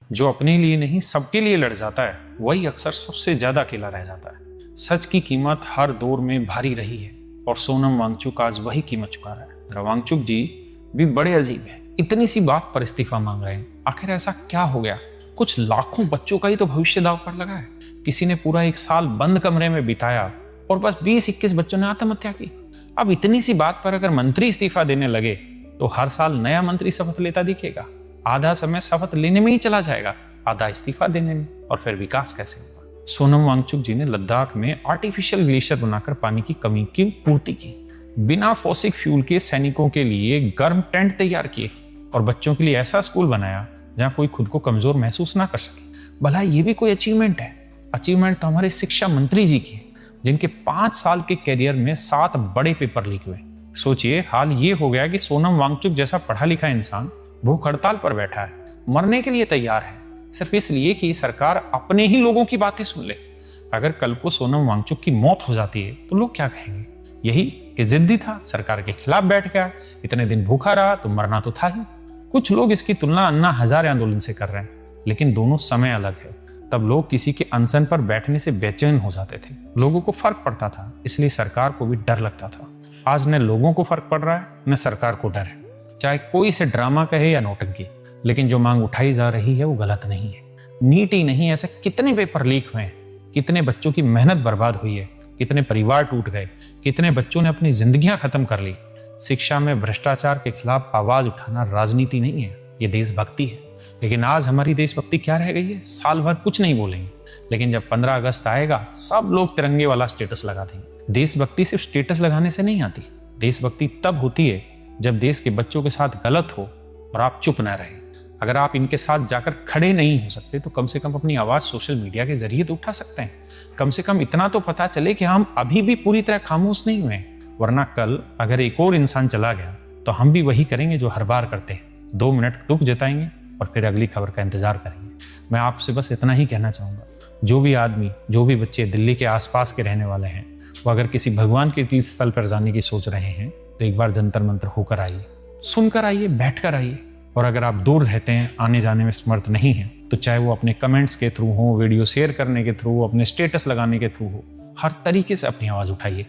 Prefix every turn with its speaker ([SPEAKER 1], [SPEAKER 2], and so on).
[SPEAKER 1] जो अपने लिए नहीं सबके लिए लड़ जाता है वही अक्सर सबसे ज्यादा अकेला रह जाता है। सच की कीमत हर दौर में भारी रही है और सोनम वांगचुक आज वही कीमत चुका रहा है। वांगचुक जी भी बड़े अजीब है, इतनी सी बात पर इस्तीफा मांग रहे हैं। आखिर ऐसा क्या हो गया? कुछ लाखों बच्चों का ही तो भविष्य दांव पर लगा है। किसी ने पूरा 1 साल बंद कमरे में बिताया और बस 20-21 बच्चों ने आत्महत्या की। अब इतनी सी बात पर अगर मंत्री इस्तीफा देने लगे तो हर साल नया मंत्री शपथ लेता दिखेगा। आधा समय शपथ लेने में ही चला जाएगा, आधा इस्तीफा देने में, और फिर विकास कैसे होगा? सोनम वांगचुक जी ने लद्दाख में आर्टिफिशियल ग्लेशियर बनाकर पानी की कमी की पूर्ति की, बिना फॉसिल फ्यूल के सैनिकों के लिए गर्म टेंट तैयार किए और बच्चों के लिए ऐसा स्कूल बनाया जहां कोई खुद को कमजोर महसूस ना कर सके। भला ये भी कोई अचीवमेंट है? अचीवमेंट तो हमारे शिक्षा मंत्री जी की, जिनके 5 साल के कैरियर में 7 बड़े पेपर लीक हुए। सोचिए, हाल ये हो गया कि सोनम वांगचुक जैसा पढ़ा लिखा इंसान भूख हड़ताल पर बैठा है, मरने के लिए तैयार है, सिर्फ इसलिए कि सरकार अपने ही लोगों की बातें सुन ले। अगर कल को सोनम वांगचुक की मौत हो जाती है तो लोग क्या कहेंगे? यही कि जिद्दी था, सरकार के खिलाफ बैठ गया, इतने दिन भूखा रहा तो मरना तो था ही। कुछ लोग इसकी तुलना अन्ना हजारे आंदोलन से कर रहे हैं, लेकिन दोनों समय अलग है। तब लोग किसी के अनशन पर बैठने से बेचैन हो जाते थे, लोगों को फर्क पड़ता था, इसलिए सरकार को भी डर लगता था। आज न लोगों को फर्क पड़ रहा है न सरकार को डर है। चाहे कोई इसे ड्रामा कहे या नौटंकी, लेकिन जो मांग उठाई जा रही है वो गलत नहीं है। नीट ही नहीं, ऐसे कितने पेपर लीक हुए हैं, कितने बच्चों की मेहनत बर्बाद हुई है, कितने परिवार टूट गए, कितने बच्चों ने अपनी जिंदगियां खत्म कर ली। शिक्षा में भ्रष्टाचार के खिलाफ आवाज उठाना राजनीति नहीं है, ये देशभक्ति है। लेकिन आज हमारी देशभक्ति क्या रह गई है? साल भर कुछ नहीं बोलेंगे, लेकिन जब 15 अगस्त आएगा सब लोग तिरंगे वाला स्टेटस लगा देंगे। देशभक्ति सिर्फ स्टेटस लगाने से नहीं आती। देशभक्ति तब होती है जब देश के बच्चों के साथ गलत हो और आप चुप न रहे। अगर आप इनके साथ जाकर खड़े नहीं हो सकते तो कम से कम अपनी आवाज सोशल मीडिया के जरिए तो उठा सकते हैं। कम से कम इतना तो पता चले कि हम अभी भी पूरी तरह खामोश नहीं हुए, वरना कल अगर एक और इंसान चला गया तो हम भी वही करेंगे जो हर बार करते हैं, 2 मिनट दुख जताएंगे और फिर अगली खबर का इंतजार करेंगे। मैं आपसे बस इतना ही कहना चाहूँगा, जो भी आदमी, जो भी बच्चे दिल्ली के आसपास के रहने वाले हैं, वो अगर किसी भगवान के तीर्थ स्थल पर जाने की सोच रहे हैं तो एक बार जंतर मंतर होकर आइए, सुनकर आइए, बैठकर आइए। और अगर आप दूर रहते हैं, आने जाने में समर्थ नहीं हैं, तो चाहे वो अपने कमेंट्स के थ्रू हो, वीडियो शेयर करने के थ्रू, अपने स्टेटस लगाने के थ्रू हो, हर तरीके से अपनी आवाज़ उठाइए।